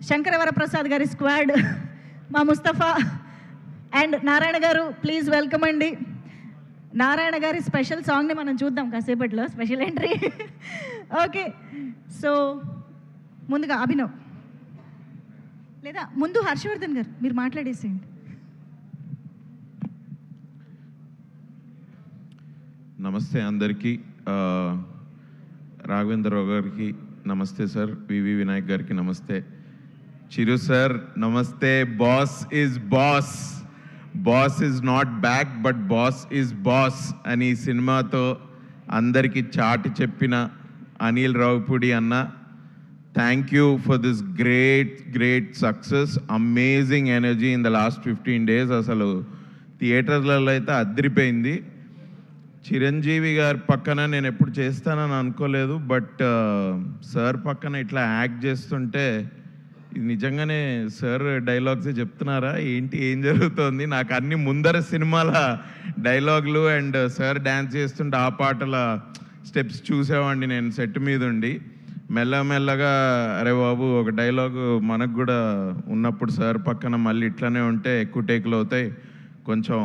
శంకరవరప్రసాద్ గారి స్క్వాడ్, మా ముస్తఫా అండ్ నారాయణ గారు, ప్లీజ్ వెల్కమ్ అండి. నారాయణ గారి స్పెషల్ సాంగ్ని మనం చూద్దాం కాసేపట్లో, స్పెషల్ ఎంట్రీ. ఓకే, సో ముందుగా అభినవ్, లేదా ముందు హర్షవర్ధన్ గారు మీరు మాట్లాడేసేయండి. నమస్తే అందరికీ. రాఘవేంద్రరావు గారికి నమస్తే సార్, వివి వినాయక్ గారికి నమస్తే. చిరు సార్ నమస్తే. Boss is boss, boss is not back but boss is boss అని సినిమాతో అందరికీ చాటి చెప్పిన అనిల్ రావుపూడి అన్న, thank you for this great success. Amazing energy in the last 15 days. అసలు థియేటర్లలో అయితే అదిరిపోయింది. చిరంజీవి గారి పక్కన నేను ఎప్పుడు చేస్తానని అనుకోలేదు, బట్ సార్ పక్కన ఇట్లా యాక్ట్ చేస్తుంటే ఇది నిజంగానే సార్ డైలాగ్సే చెప్తున్నారా ఏంటి, ఏం జరుగుతోంది? నాకు అన్ని ముందర సినిమాల డైలాగులు అండ్ సార్ డ్యాన్స్ చేస్తుంటే ఆ పాటల స్టెప్స్ చూసేవాడిని నేను సెట్ మీద ఉండి. మెల్లమెల్లగా అరే బాబు ఒక డైలాగు మనకు కూడా ఉన్నప్పుడు సార్ పక్కన మళ్ళీ ఇట్లానే ఉంటే ఎక్కువ టేకులు అవుతాయి, కొంచెం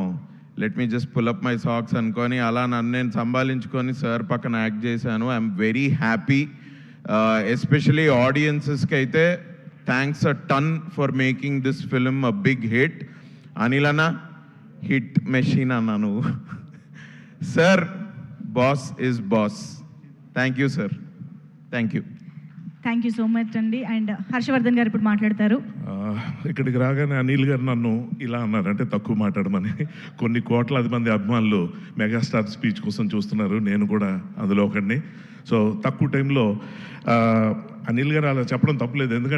let me just pull up my socks అనుకొని అలా నన్ను నేను సంభాలించుకొని సార్ పక్కన యాక్ట్ చేశాను. I'm very happy. ఎస్పెషలీ ఆడియన్సెస్కి అయితే thanks a ton for making this film a big hit. Anil అన్న హిట్ మెషిన్ అన్నాను. Sir boss is boss. Thank you sir, thank you. Thank you so much అండి. And Harshavardhan గారు ఇప్పుడు మాట్లాడతారు. ఇక్కడికి రాగానే అనిల్ గారు నన్ను ఇలా అన్నారు, అంటే తక్కువ మాట్లాడమని. కొన్ని కోట్లాది మంది అభిమానులు మెగాస్టార్ స్పీచ్ కోసం చూస్తున్నారు, నేను కూడా అందులో ఒకడిని. సో తక్కువ టైంలో అనిల్ గారు అలా చెప్పడం తప్పలేదు, ఎందుకంటే